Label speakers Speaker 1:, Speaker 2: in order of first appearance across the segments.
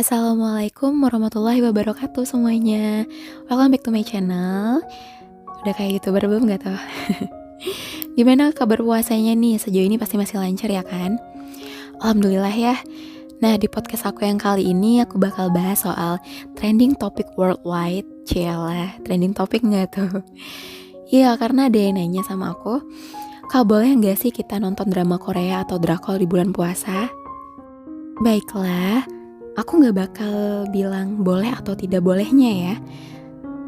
Speaker 1: Assalamualaikum warahmatullahi wabarakatuh semuanya. Welcome back to my channel. Udah kayak YouTuber belum gak tuh? Gimana kabar puasanya nih? Sejauh ini pasti masih lancar ya kan? Alhamdulillah ya. Nah, di podcast aku yang kali ini aku bakal bahas soal trending topic worldwide. Cialah, trending topic gak tuh? Iya, karena ada yang nanya sama aku, "Kak, boleh gak sih kita nonton drama Korea atau drakor di bulan puasa?" Baiklah, aku gak bakal bilang boleh atau tidak bolehnya ya.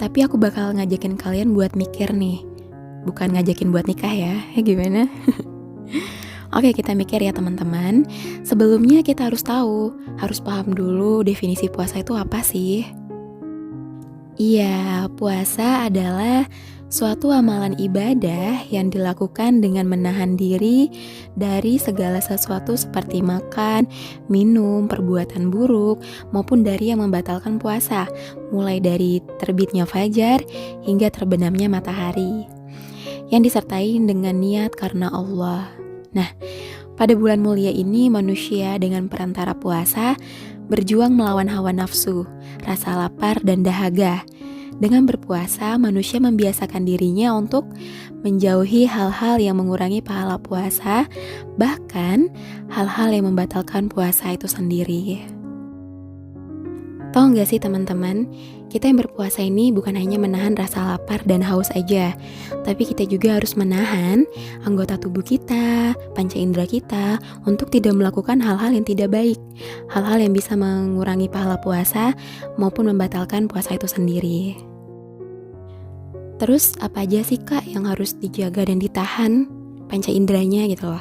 Speaker 1: Tapi aku bakal ngajakin kalian buat mikir nih. Bukan ngajakin buat nikah ya. Gimana? Oke, kita mikir ya teman-teman. Sebelumnya kita harus tahu, harus paham dulu definisi puasa itu apa sih? Iya, puasa adalah suatu amalan ibadah yang dilakukan dengan menahan diri dari segala sesuatu seperti makan, minum, perbuatan buruk, maupun dari yang membatalkan puasa, mulai dari terbitnya fajar hingga terbenamnya matahari, yang disertai dengan niat karena Allah. Nah, pada bulan mulia ini manusia dengan perantara puasa berjuang melawan hawa nafsu, rasa lapar dan dahaga. Dengan berpuasa, manusia membiasakan dirinya untuk menjauhi hal-hal yang mengurangi pahala puasa, bahkan hal-hal yang membatalkan puasa itu sendiri. Tahu gak sih teman-teman, kita yang berpuasa ini bukan hanya menahan rasa lapar dan haus aja, tapi kita juga harus menahan anggota tubuh kita, panca indera kita untuk tidak melakukan hal-hal yang tidak baik, hal-hal yang bisa mengurangi pahala puasa maupun membatalkan puasa itu sendiri. Terus apa aja sih kak yang harus dijaga dan ditahan panca inderanya gitu loh?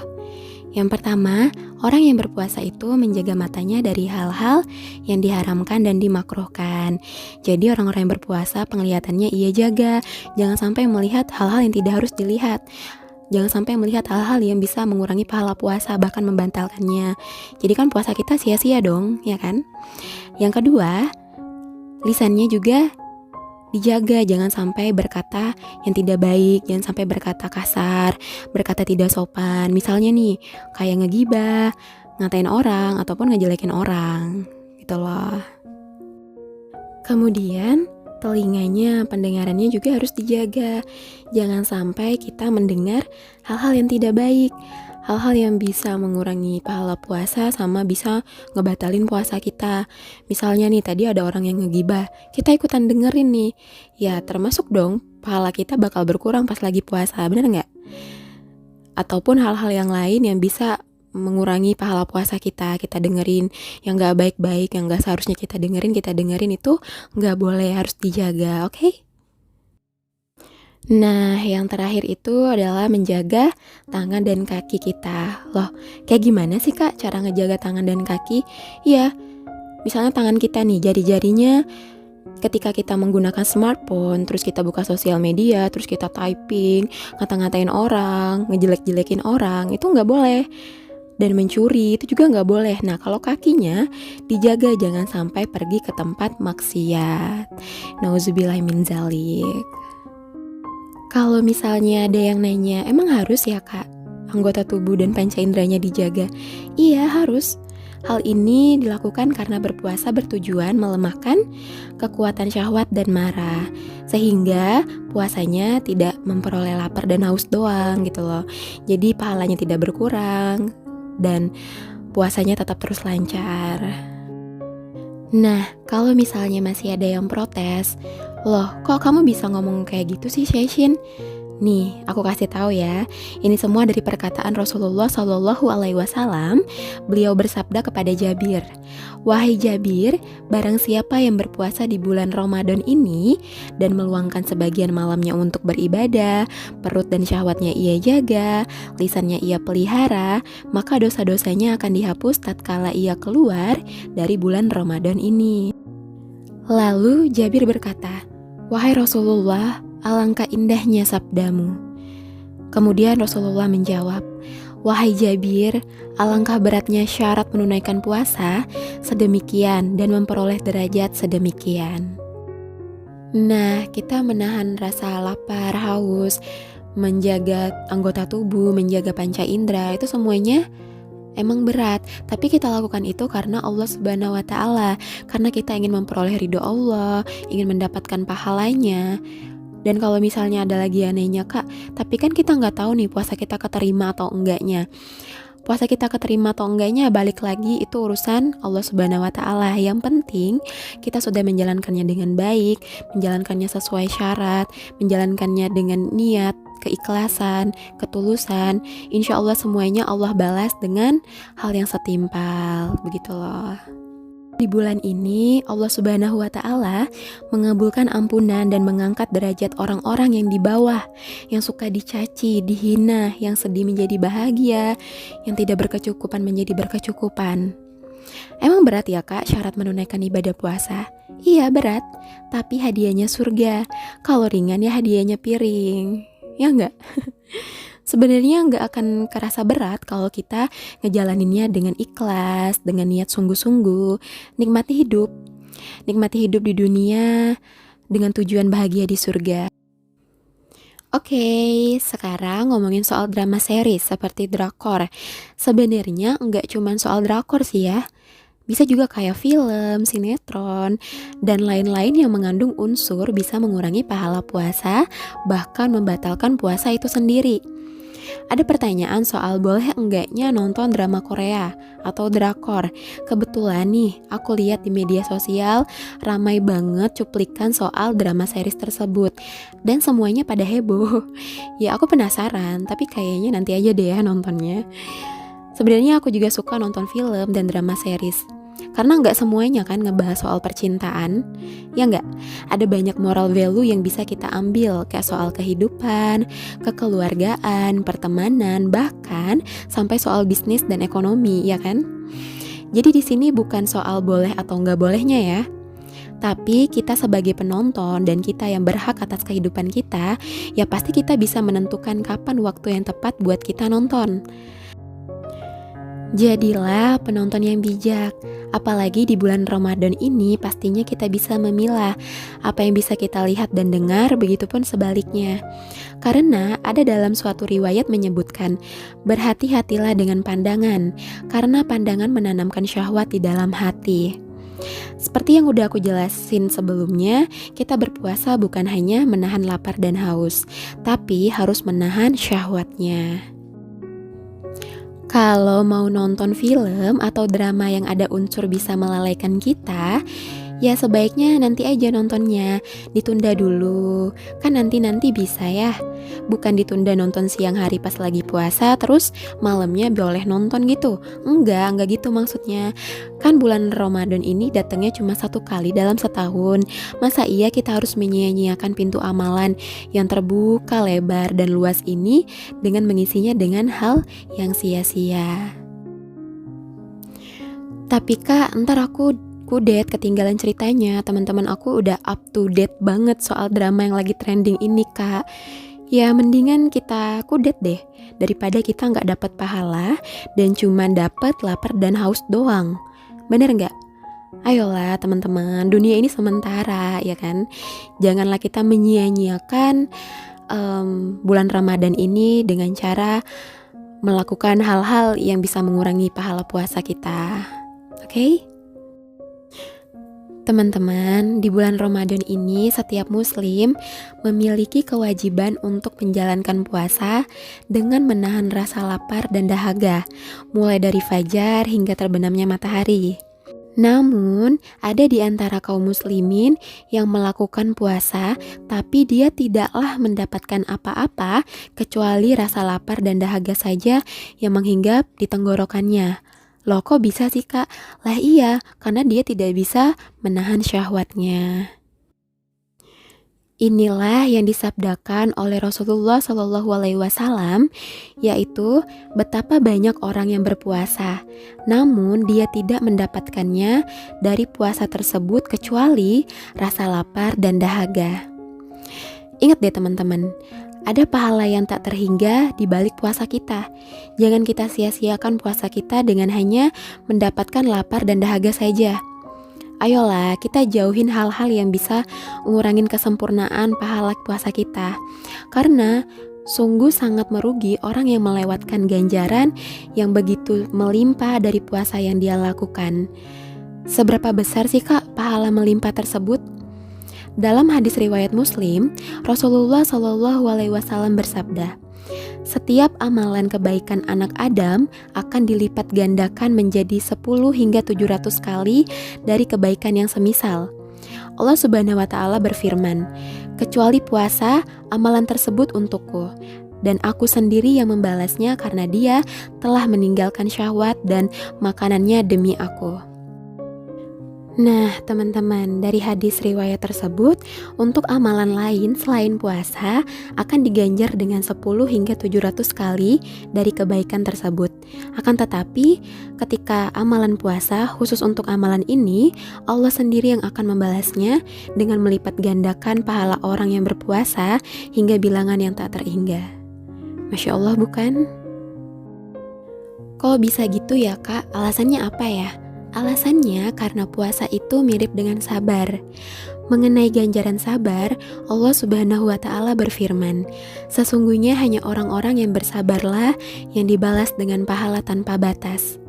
Speaker 1: Yang pertama, orang yang berpuasa itu menjaga matanya dari hal-hal yang diharamkan dan dimakruhkan. Jadi orang-orang yang berpuasa penglihatannya ia jaga, jangan sampai melihat hal-hal yang tidak harus dilihat. Jangan sampai melihat hal-hal yang bisa mengurangi pahala puasa, bahkan membatalkannya. Jadi kan puasa kita sia-sia dong, ya kan? Yang kedua, lisannya juga dijaga, jangan sampai berkata yang tidak baik, jangan sampai berkata kasar, berkata tidak sopan. Misalnya nih, kayak ngegibah, ngatain orang, ataupun ngejelekin orang, gitu loh. Kemudian, telinganya, pendengarannya juga harus dijaga. Jangan sampai kita mendengar hal-hal yang tidak baik, hal-hal yang bisa mengurangi pahala puasa sama bisa ngebatalin puasa kita. Misalnya nih, tadi ada orang yang ngegibah, kita ikutan dengerin nih, ya termasuk dong pahala kita bakal berkurang pas lagi puasa, bener gak? Ataupun hal-hal yang lain yang bisa mengurangi pahala puasa kita dengerin yang gak baik-baik, yang gak seharusnya kita dengerin itu gak boleh, harus dijaga, oke? Nah, yang terakhir itu adalah menjaga tangan dan kaki kita. Loh, kayak gimana sih kak cara ngejaga tangan dan kaki? Iya, misalnya tangan kita nih, jari-jarinya ketika kita menggunakan smartphone, terus kita buka sosial media, terus kita typing, ngata-ngatain orang, ngejelek-jelekin orang, itu nggak boleh. Dan mencuri itu juga nggak boleh. Nah, kalau kakinya dijaga, jangan sampai pergi ke tempat maksiat. Nauzubillahi min dzalik. Kalau misalnya ada yang nanya, emang harus ya kak anggota tubuh dan panca inderanya dijaga? Iya, harus. Hal ini dilakukan karena berpuasa bertujuan melemahkan kekuatan syahwat dan marah, sehingga puasanya tidak memperoleh lapar dan haus doang gitu loh. Jadi pahalanya tidak berkurang dan puasanya tetap terus lancar. Nah, kalau misalnya masih ada yang protes, "Loh, kok kamu bisa ngomong kayak gitu sih, Sheshin?" Nih, aku kasih tahu ya. Ini semua dari perkataan Rasulullah Shallallahu Alaihi Wasallam. Beliau bersabda kepada Jabir, "Wahai Jabir, barang siapa yang berpuasa di bulan Ramadan ini dan meluangkan sebagian malamnya untuk beribadah, perut dan syahwatnya ia jaga, lisannya ia pelihara, maka dosa-dosanya akan dihapus tatkala ia keluar dari bulan Ramadan ini." Lalu Jabir berkata, "Wahai Rasulullah, alangkah indahnya sabdamu." Kemudian Rasulullah menjawab, "Wahai Jabir, alangkah beratnya syarat menunaikan puasa sedemikian dan memperoleh derajat sedemikian." Nah, kita menahan rasa lapar, haus, menjaga anggota tubuh, menjaga panca indera, itu semuanya Emang berat, tapi kita lakukan itu karena Allah Subhanahu wa Ta'ala, karena kita ingin memperoleh ridho Allah, ingin mendapatkan pahalanya. Dan kalau misalnya ada lagi yang nanya, Kak, tapi kan kita nggak tahu nih puasa kita keterima atau enggaknya. Puasa kita keterima atau enggaknya balik lagi itu urusan Allah Subhanahu wa Ta'ala. Yang penting kita sudah menjalankannya dengan baik, menjalankannya sesuai syarat, menjalankannya dengan niat, keikhlasan, ketulusan. Insya Allah semuanya Allah balas dengan hal yang setimpal. Begitu loh. Di bulan ini Allah Subhanahu wa Ta'ala mengabulkan ampunan dan mengangkat derajat orang-orang yang di bawah, yang suka dicaci, dihina, yang sedih menjadi bahagia, yang tidak berkecukupan menjadi berkecukupan. Emang berat ya Kak syarat menunaikan ibadah puasa? Iya berat, tapi hadiahnya surga. Kalau ringan ya hadiahnya piring. Ya enggak? Sebenarnya nggak akan kerasa berat kalau kita ngejalaninnya dengan ikhlas, dengan niat sungguh-sungguh, nikmati hidup di dunia dengan tujuan bahagia di surga. Oke, sekarang ngomongin soal drama series seperti drakor. Sebenarnya nggak cuma soal drakor sih ya. Bisa juga kayak film, sinetron, dan lain-lain yang mengandung unsur bisa mengurangi pahala puasa, bahkan membatalkan puasa itu sendiri. Ada pertanyaan soal boleh enggaknya nonton drama Korea atau drakor. Kebetulan nih, aku lihat di media sosial ramai banget cuplikan soal drama series tersebut. Dan semuanya pada heboh. Ya aku penasaran, tapi kayaknya nanti aja deh ya nontonnya. Sebenarnya aku juga suka nonton film dan drama series. Karena nggak semuanya kan ngebahas soal percintaan, ya nggak? Ada banyak moral value yang bisa kita ambil, kayak soal kehidupan, kekeluargaan, pertemanan, bahkan sampai soal bisnis dan ekonomi, ya kan? Jadi di sini bukan soal boleh atau nggak bolehnya ya, tapi kita sebagai penonton dan kita yang berhak atas kehidupan kita, ya pasti kita bisa menentukan kapan waktu yang tepat buat kita nonton. Jadilah penonton yang bijak. Apalagi di bulan Ramadan ini pastinya kita bisa memilah apa yang bisa kita lihat dan dengar, begitupun sebaliknya. Karena ada dalam suatu riwayat menyebutkan, berhati-hatilah dengan pandangan, karena pandangan menanamkan syahwat di dalam hati. Seperti yang udah aku jelasin sebelumnya, kita berpuasa bukan hanya menahan lapar dan haus, tapi harus menahan syahwatnya. Kalau mau nonton film atau drama yang ada unsur bisa melalaikan kita, ya sebaiknya nanti aja nontonnya, ditunda dulu. Kan nanti bisa ya. Bukan ditunda nonton siang hari pas lagi puasa, terus malamnya boleh nonton gitu. Enggak gitu maksudnya. Kan bulan Ramadan ini datangnya cuma 1 kali dalam setahun. Masa iya kita harus menyia-nyiakan pintu amalan yang terbuka lebar dan luas ini dengan mengisinya dengan hal yang sia-sia. Tapi Kak, ntar aku kudet ketinggalan ceritanya. Teman-teman aku udah up to date banget soal drama yang lagi trending ini Kak. Ya mendingan kita kudet deh, daripada kita gak dapat pahala dan cuma dapat lapar dan haus doang. Bener gak? Ayolah teman-teman, dunia ini sementara ya kan. Janganlah kita menyia-nyiakan bulan Ramadan ini dengan cara melakukan hal-hal yang bisa mengurangi pahala puasa kita. Oke? Teman-teman, di bulan Ramadan ini setiap muslim memiliki kewajiban untuk menjalankan puasa dengan menahan rasa lapar dan dahaga, mulai dari fajar hingga terbenamnya matahari. Namun, ada di antara kaum muslimin yang melakukan puasa, tapi dia tidaklah mendapatkan apa-apa kecuali rasa lapar dan dahaga saja yang menghinggap di tenggorokannya. Loh kok bisa sih Kak? Lah iya, karena dia tidak bisa menahan syahwatnya. Inilah yang disabdakan oleh Rasulullah SAW, yaitu betapa banyak orang yang berpuasa, namun dia tidak mendapatkannya dari puasa tersebut kecuali rasa lapar dan dahaga. Ingat deh teman-teman, ada pahala yang tak terhingga di balik puasa kita. Jangan kita sia-siakan puasa kita dengan hanya mendapatkan lapar dan dahaga saja. Ayolah, kita jauhin hal-hal yang bisa ngurangin kesempurnaan pahala puasa kita. Karena Sungguh sangat merugi orang yang melewatkan ganjaran yang begitu melimpah dari puasa yang dia lakukan. Seberapa besar sih Kak pahala melimpah tersebut? Dalam hadis riwayat Muslim, Rasulullah Shallallahu Alaihi Wasallam bersabda, setiap amalan kebaikan anak Adam akan dilipat gandakan menjadi 10 hingga 700 kali dari kebaikan yang semisal. Allah Subhanahu wa Ta'ala berfirman, kecuali puasa, amalan tersebut untukku, dan aku sendiri yang membalasnya karena dia telah meninggalkan syahwat dan makanannya demi aku. Nah, teman-teman, dari hadis riwayat tersebut, untuk amalan lain selain puasa akan diganjar dengan 10 hingga 700 kali dari kebaikan tersebut. Akan tetapi, ketika amalan puasa, khusus untuk amalan ini, Allah sendiri yang akan membalasnya dengan melipat gandakan pahala orang yang berpuasa hingga bilangan yang tak terhingga. Masya Allah bukan? Kok bisa gitu ya Kak? Alasannya apa ya? Alasannya karena puasa itu mirip dengan sabar. Mengenai ganjaran sabar, Allah Subhanahu wa Ta'ala berfirman, sesungguhnya hanya orang-orang yang bersabarlah yang dibalas dengan pahala tanpa batas.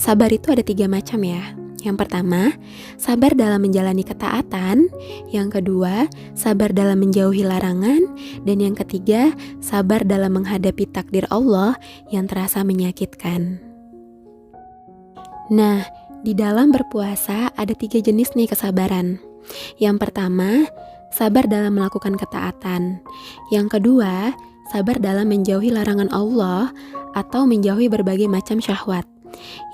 Speaker 1: Sabar itu ada 3 macam ya. Yang pertama, sabar dalam menjalani ketaatan. Yang kedua, sabar dalam menjauhi larangan. Dan yang ketiga, sabar dalam menghadapi takdir Allah yang terasa menyakitkan. Nah, di dalam berpuasa ada 3 jenis nih kesabaran. Yang pertama, sabar dalam melakukan ketaatan. Yang kedua, sabar dalam menjauhi larangan Allah atau menjauhi berbagai macam syahwat.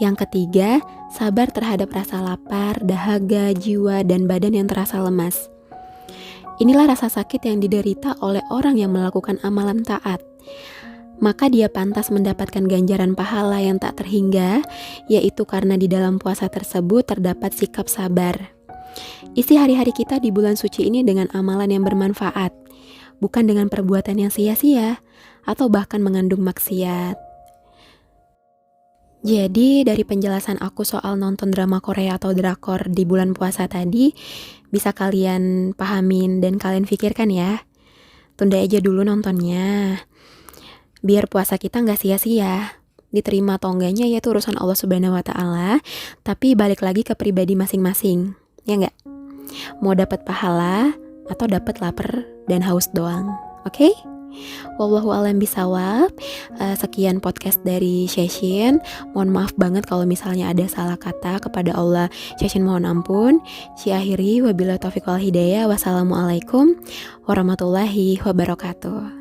Speaker 1: Yang ketiga, sabar terhadap rasa lapar, dahaga, jiwa, dan badan yang terasa lemas. Inilah rasa sakit yang diderita oleh orang yang melakukan amalan taat. Maka dia pantas mendapatkan ganjaran pahala yang tak terhingga, yaitu karena di dalam puasa tersebut terdapat sikap sabar. Isi hari-hari kita di bulan suci ini dengan amalan yang bermanfaat, bukan dengan perbuatan yang sia-sia, atau bahkan mengandung maksiat. Jadi dari penjelasan aku soal nonton drama Korea atau drakor di bulan puasa tadi, bisa kalian pahamin dan kalian pikirkan ya. Tunda aja dulu nontonnya, biar puasa kita gak sia-sia. Diterima atau enggaknya ya itu urusan Allah Subhanahu wa Ta'ala, tapi balik lagi ke pribadi masing-masing, ya enggak? Mau dapat pahala atau dapat lapar dan haus doang, oke? Wallahu a'lam bishawab. Sekian podcast dari Sheshin. Mohon maaf banget kalau misalnya ada salah kata kepada Allah. Sheshin mohon ampun. Akhiri wabillahi taufiq wal hidayah. Wassalamualaikum warahmatullahi wabarakatuh.